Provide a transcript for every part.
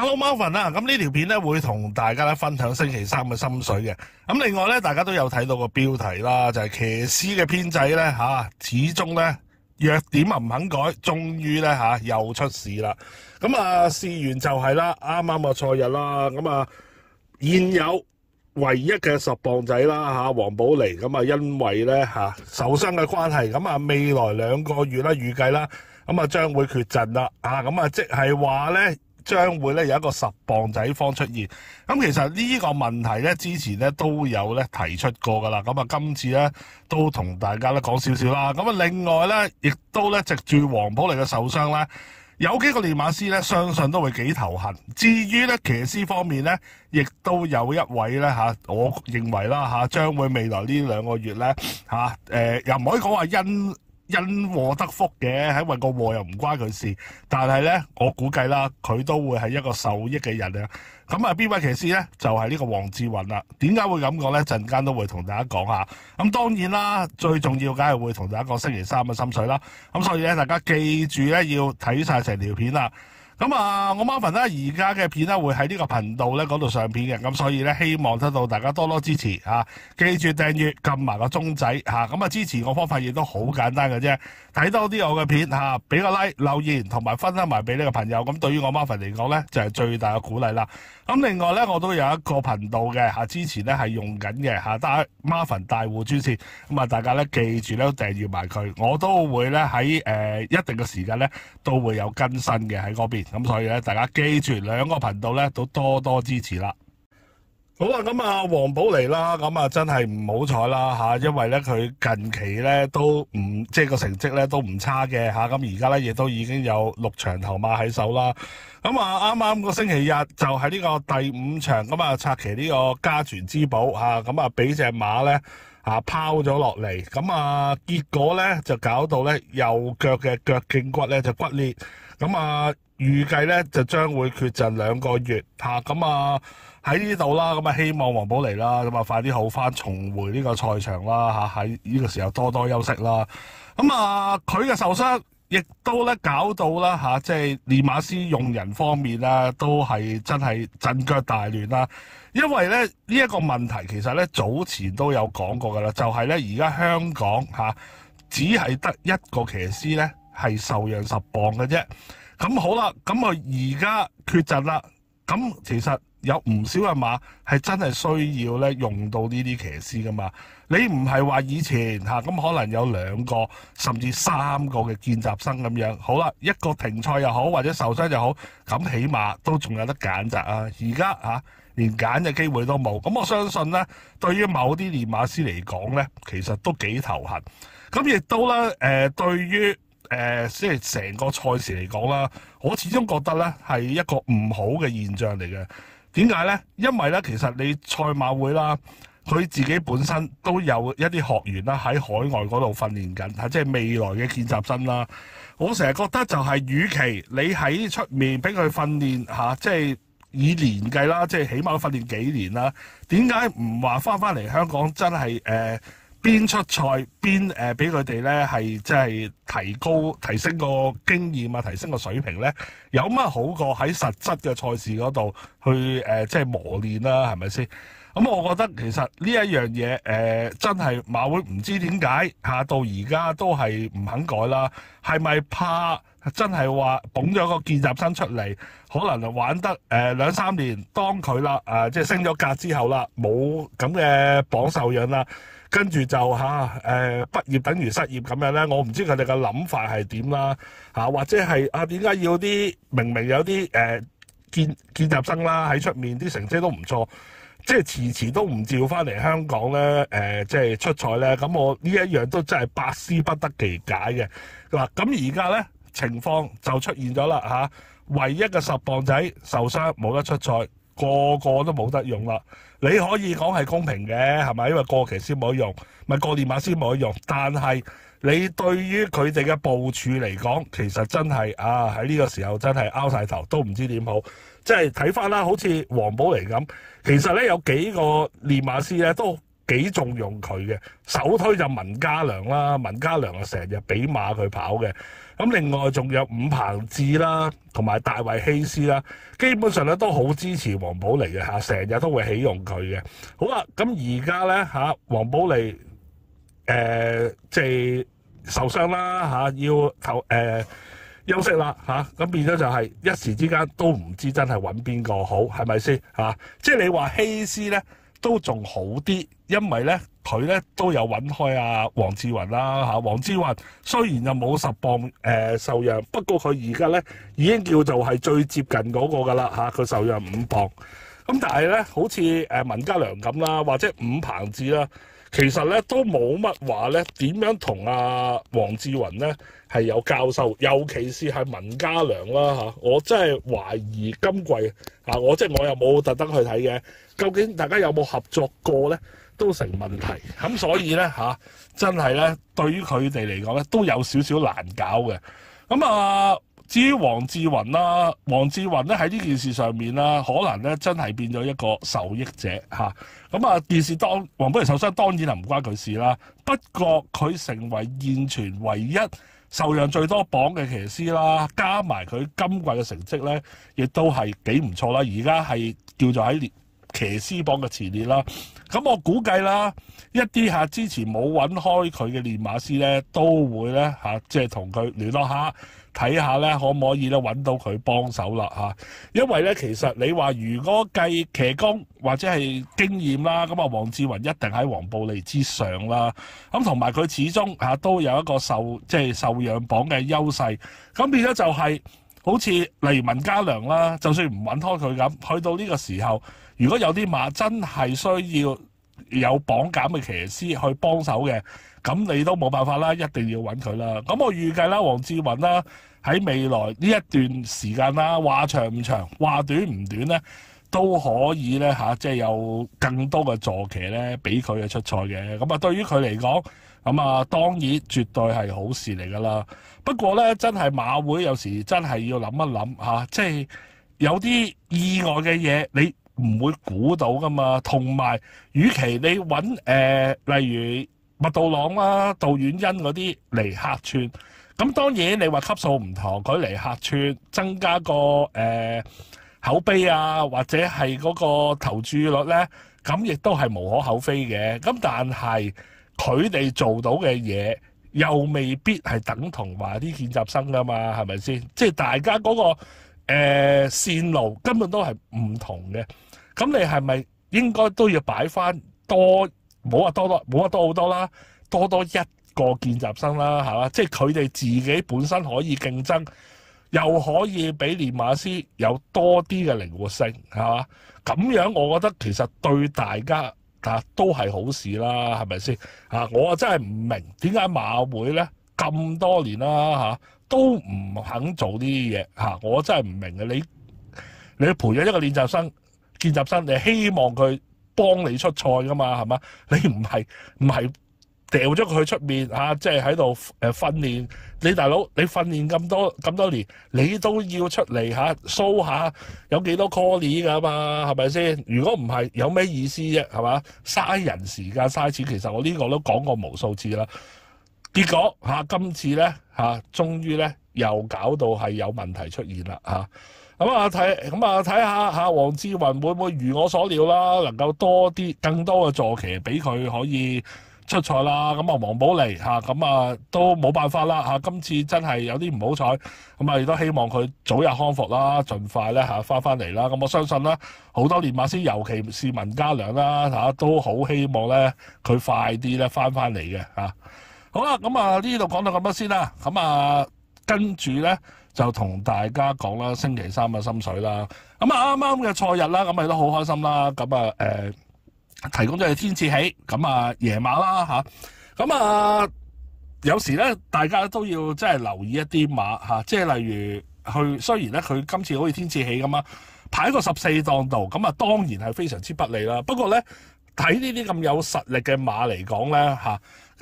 Hello Marvin 啊，咁呢條片咧會同大家咧分享星期三嘅心水嘅。咁另外咧，大家都有睇到個標題啦，就係騎師嘅編制咧始終咧弱點啊唔肯改，終於咧又出事啦。咁事緣就係啦，啱啱個賽日啦，咁現有唯一嘅10磅仔啦黃寶妮，咁因為咧受傷嘅關係，咁未來2個月啦預計啦，咁將會缺陣啦，咁即係話咧。將會咧有一個10磅仔方出現，咁其實呢個問題咧之前咧都有咧提出過噶啦，咁今次咧都同大家咧講少少啦。咁另外咧亦都咧藉住黃寶妮嘅受傷咧，有幾個練馬師咧相信都會幾頭痕。至於咧騎師方面咧，亦都有一位咧我認為啦將會未來呢2個月咧又唔可以講話因禍得福嘅，因為個禍又唔關佢事，但係咧我估計啦，佢都會係一個受益嘅人啊。咁邊位騎師咧就係呢個黃志雲啦。點解會咁講咧？陣間都會同大家講下。咁當然啦，最重要梗係會同大家講星期三嘅心水啦。咁所以咧，大家記住咧要睇晒成條片啦。咁我 Marvin 咧而家嘅片咧會喺呢個頻道咧嗰度上片嘅，咁所以咧希望得到大家多多支持記住訂閱撳埋個鐘仔咁支持我方法亦都好簡單嘅啫，睇多啲我嘅片俾個 like 留言同埋分享埋俾呢個朋友，咁對於我 Marvin 嚟講咧就係最大嘅鼓勵啦。咁另外咧我都有一個頻道嘅之前咧係用緊嘅Marvin 大戶專線，咁大家咧記住咧訂閱埋佢，我都會咧喺一定嘅時間咧都會有更新嘅喺嗰邊。咁所以咧，大家記住2個頻道咧都多多支持啦。好啦，咁黃寶妮啦，咁真係唔好彩啦因為咧佢近期咧都唔即係個成績咧都唔差嘅咁而家咧亦都已經有6場頭馬喺手啦。咁啱啱個星期日就係呢個第5場咁策騎呢個家傳之寶咁俾隻馬咧拋咗落嚟，咁結果咧就搞到咧右腳嘅腳脛骨咧就骨裂，咁預計咧就將會缺陣2個月咁喺呢度啦，咁希望黃寶妮啦，咁快啲好翻，重回呢個賽場啦喺呢個時候多多休息啦。咁佢嘅受傷亦都咧搞到啦即係練馬師用人方面啦，都係真係陣腳大亂啦。因為咧呢一個問題其實咧早前都有講過噶啦，就係咧而家香港只係得一個騎師咧係受讓10磅嘅啫。咁好啦，咁而家缺陣啦，咁其實有唔少嘅馬係真係需要咧用到呢啲騎師噶嘛。你唔係話以前咁可能有2個甚至3個嘅見習生咁樣，好啦，一個停賽又好或者受傷又好，咁起碼都仲有得揀擇啊。而家連揀嘅機會都冇，咁我相信咧對於某啲練馬師嚟講咧，其實都幾頭痕。咁亦都咧對於即係成個賽事嚟講啦，我始終覺得咧係一個唔好嘅現象嚟嘅。點解咧？因為咧其實你賽馬會啦，佢自己本身都有一啲學員啦喺海外嗰度訓練緊，即係未來嘅見習生啦。我成日覺得就係，與其你喺出面俾佢訓練即係以年計啦，即係起碼訓練幾年啦，點解唔話翻嚟香港真係邊出賽邊俾佢哋咧係即係提升個經驗提升個水平咧？有乜好過喺實質嘅賽事嗰度去即係磨練啦？係咪先？咁我覺得其實呢一樣嘢真係馬會唔知點解到而家都係唔肯改啦？係咪怕真係話捧咗個見習生出嚟，可能玩得2-3年，當佢啦即係升咗格之後啦，冇咁嘅榜受養啦？跟住就畢業等於失業咁樣咧，我唔知佢哋嘅諗法係點啦或者係點解要啲明明有啲見習生啦喺出面啲成績都唔錯，即係遲都唔召翻嚟香港咧即係出賽咧，咁我呢一樣都真係百思不得其解嘅。嗱，咁而家咧情況就出現咗啦唯一嘅10磅仔受傷冇得出賽，個個都冇得用啦。你可以講係公平嘅，係咪？因為過期先冇得用，咪過練馬先冇得用。但係你對於佢哋嘅部署嚟講，其實真係喺呢個時候真係拗晒頭，都唔知點好。即係睇翻啦，好似黃寶妮咁，其實咧有幾個練馬師咧都幾重用佢嘅。首推就文家良啦，文家良啊成日俾馬佢跑嘅。咁另外仲有伍鵬志啦，同埋大衛希斯啦，基本上咧都好支持黃寶利嘅嚇，成日都會起用佢嘅。好啦，咁而家咧嚇，黃寶利即係受傷啦嚇，要休息啦嚇，咁變咗就係一時之間都唔知真係揾邊個好，係咪先嚇？即係你話希斯咧都仲好啲，因為咧佢咧都有揾開阿黃志雲啦嚇。黃志雲雖然就冇10磅受讓，不過佢而家咧已經叫做係最接近嗰個噶啦嚇，佢受讓5磅。咁但係咧，好似文家良咁啦，或者伍鵬志啦，其實咧都冇乜話咧點樣同阿黃志雲咧係有交收，尤其是係文家良啦嚇，我真係懷疑今季啊，我又冇特登去睇嘅，究竟大家有冇合作過咧，都成問題。咁所以咧嚇，真係咧對於佢哋嚟講咧都有少少難搞嘅。咁啊，至於黃志雲啦，黃志雲咧喺呢件事上面啦，可能咧真係變咗一個受益者嚇。咁啊，件事黃寶利受傷當然係唔關佢事啦，不過佢成為現存唯一受讓最多磅嘅騎師啦，加埋佢今季嘅成績咧，亦都係幾唔錯啦。而家係叫做喺騎師榜嘅前列啦。咁我估計啦，一啲之前冇揾開佢嘅練馬師咧，都會咧即係同佢聯絡下，睇下咧可唔可以咧揾到佢幫手啦嚇。因為咧其實你話如果計騎功或者係經驗啦，咁啊黃志雲一定喺黃寶利之上啦。咁同埋佢始終都有一個受讓榜嘅優勢，咁變咗就係好似例如文家良啦，就算唔揾開佢咁，去到呢個時候，如果有啲馬真係需要有磅減嘅騎師去幫手嘅，咁你都冇辦法啦，一定要揾佢啦。咁我預計啦，黃志雲啦喺未來呢一段時間啦，話長唔長，話短唔短咧，都可以咧即係有更多嘅坐騎咧俾佢嘅出賽嘅。咁啊，對於佢嚟講，咁啊當然絕對係好事嚟噶啦。不過咧，真係馬會有時真係要諗一諗即係有啲意外嘅嘢你唔會估到噶嘛。同埋，與其你揾例如麥道朗啦、杜婉欣嗰啲嚟客串，咁當然你話級數唔同，佢嚟客串增加個口碑啊，或者係嗰個投注率咧，咁亦都係無可厚非嘅。咁但係佢哋做到嘅嘢，又未必係等同話啲見習生噶嘛，係咪先？即係大家嗰個線路根本都係唔同嘅。咁你係咪應該都要擺翻多？冇話多好多啦，多一個見習生啦，係嘛？即係佢哋自己本身可以競爭，又可以俾練馬師有多啲嘅靈活性，係嘛？咁樣我覺得其實對大家都係好事啦，係咪先？我真係唔明點解馬會咧咁多年啦都唔肯做呢啲嘢，我真係唔明嘅。你培養一個練習生、見習生，你希望佢幫你出賽噶嘛，係嘛？你唔係掉咗佢去出面即係喺度訓練。你大佬，你訓練咁多年，你都要出嚟show下有幾多 call 噶嘛，係咪先？如果唔係，有咩意思啫？係嘛？嘥人時間嘥錢。其實我呢個都講過無數次啦。結果今次咧終於咧又搞到係有問題出現啦睇下黃志雲會唔會如我所料啦，能夠更多嘅坐騎俾佢可以出賽啦。咁黃寶利都冇辦法啦今次真係有啲唔好彩，亦都希望佢早日康復啦，盡快咧翻嚟啦。咁我相信啦，好多練馬師，尤其是文家良啦都好希望咧佢快啲咧翻嚟嘅好啦，呢度講到咁多先啦。跟住咧就同大家講啦，星期三嘅心水啦。啱啱嘅賽日啦，亦都好開心啦。提供咗係天賜喜，夜馬啦有時咧大家都要真係留意一啲馬即係例如雖然咧佢今次好似天賜喜咁排喺個14檔度，當然係非常之不利啦。不過咧睇呢啲咁有實力嘅馬嚟講咧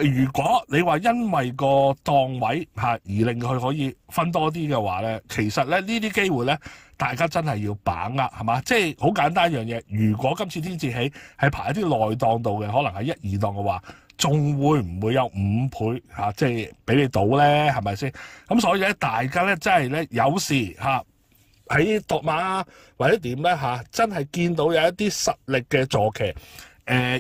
如果你話因為個檔位而令佢可以分多啲嘅話咧，其實咧呢啲機會咧，大家真係要把握，係嘛？即係好簡單一樣嘢。如果今次天賜喜係排喺啲內檔度嘅，可能係1、2檔嘅話，仲會唔會有5倍嚇，即係俾你賭咧？係咪先？咁所以咧，大家咧真係咧有時嚇喺度馬或者點咧嚇，真係見到有一啲實力嘅坐騎，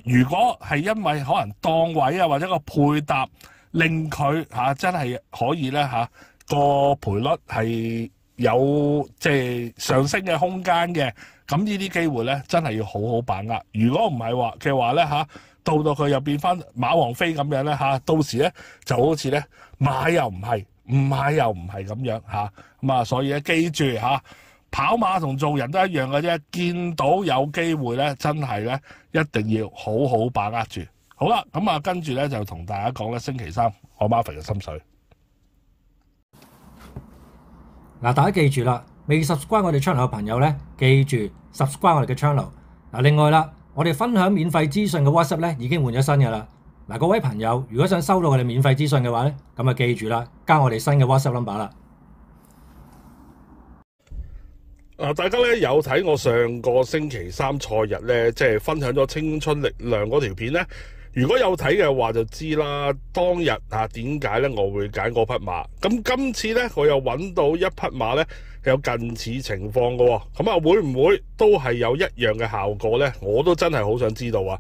如果係因為可能檔位啊或者個配搭令佢嚇真係可以咧嚇個賠率係有即係上升嘅空間嘅，咁呢啲機會咧真係要好好把握。如果唔係嘅話咧嚇，到佢又變翻馬王飛咁樣咧嚇，到時咧就好似咧買又唔係，唔買又唔係咁樣嚇。咁啊，所以咧記住嚇，跑馬同做人都一樣嘅啫。見到有機會咧，真係咧一定要好好把握住。好啦，咁啊跟住咧就同大家講咧星期三我 Marvin 嘅心水。嗱，大家記住啦，未 subscribe 我哋 channel 嘅朋友咧，記住 subscribe 我哋嘅 channel。嗱，另外啦，我哋分享免費資訊嘅 WhatsApp 咧已經換咗新嘅啦。嗱，各位朋友，如果想收到我哋免費資訊嘅話咧，咁啊記住啦，加我哋新嘅 WhatsApp number 啦。大家咧有睇我上個星期三賽日咧，即係分享咗青春力量嗰條片咧。如果有睇嘅話就知啦，當日點解咧我會揀嗰匹馬？咁今次咧我又揾到一匹馬咧有近似情況嘅喎，咁啊會唔會都係有一樣嘅效果咧？我都真係好想知道啊！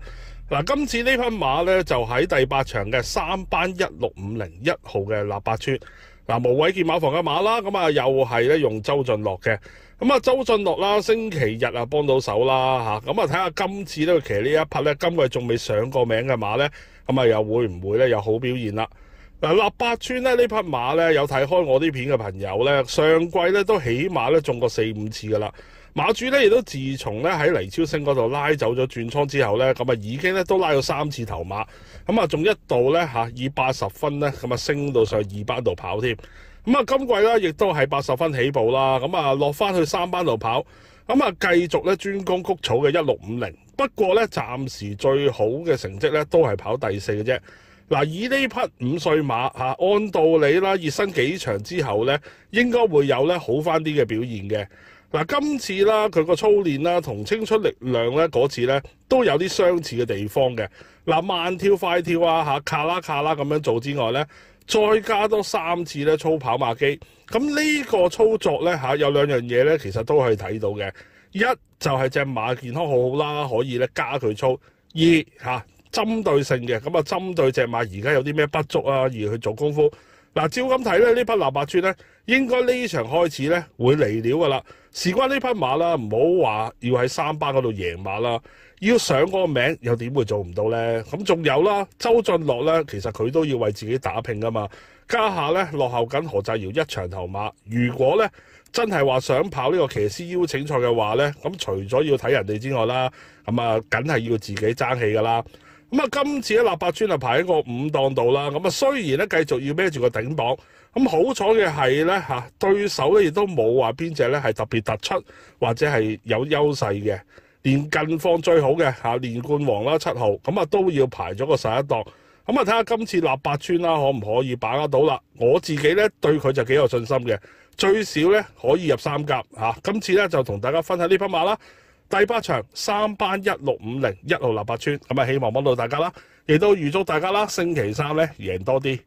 嗱，今次呢匹馬咧就喺第8場嘅3班16501號嘅臘八村，嗱，無畏健馬房嘅馬啦，咁啊又係咧用周俊樂嘅。咁啊，周俊樂啦，星期日啊幫到手啦嚇，咁啊睇下今次咧騎呢一匹咧，今季仲未上過名嘅馬咧，咁啊又會唔會咧有好表現啦？嗱，臘八村咧呢匹馬咧有睇開我啲片嘅朋友咧，上季咧都起碼咧中過4-5次噶啦。馬主咧亦都自從咧喺黎超星嗰度拉走咗轉倉之後咧，咁啊已經咧都拉咗3次頭馬，咁啊仲一度咧以80分咧咁啊升到上2班度跑添。咁啊，今季咧亦都係80分起步啦，咁啊落翻去3班度跑，咁啊繼續咧專攻谷草嘅1650，不過咧暫時最好嘅成績咧都係跑第4嘅啫。嗱，以呢匹5歲馬按道理啦，熱身幾場之後咧，應該會有咧好翻啲嘅表現嘅。嗱，今次啦佢個操練啦同青春力量咧嗰次咧都有啲相似嘅地方嘅。嗱，慢跳快跳卡啦咁樣做之外咧，再加多3次咧操跑馬機，咁呢個操作咧有2樣嘢咧，其實都可以睇到嘅。一就係隻馬健康好好啦，可以咧加佢操；二針對性嘅，咁啊針對隻馬而家有啲咩不足啊，而去做功夫。嗱，照咁睇咧，呢匹臘八村咧應該呢場開始咧會嚟料噶啦。事關呢匹馬啦，唔好話要喺3班嗰度贏馬啦，要上嗰個名又點會做唔到呢？咁仲有啦，周俊樂咧，其實佢都要為自己打拼噶嘛。家下咧落後緊何澤堯1場頭馬，如果咧真係話想跑呢個騎師邀請賽嘅話咧，咁除咗要睇人哋之外啦，咁啊梗係要自己爭氣噶啦。咁啊，今次喺臘八村啊排喺個5檔度啦，咁啊雖然咧繼續要孭住個頂磅，咁好彩嘅係咧對手咧亦都冇話邊隻咧係特別突出或者係有優勢嘅，連近況最好嘅連冠王啦7號，咁啊都要排咗個11檔，咁啊睇下今次臘八村啦可唔可以把握到啦？我自己咧對佢就幾有信心嘅，最少咧可以入3甲今次咧就同大家分享呢匹馬啦。第8場3班16501號臘八村，咁啊希望幫到大家啦，亦都預祝大家啦，星期三咧贏多啲。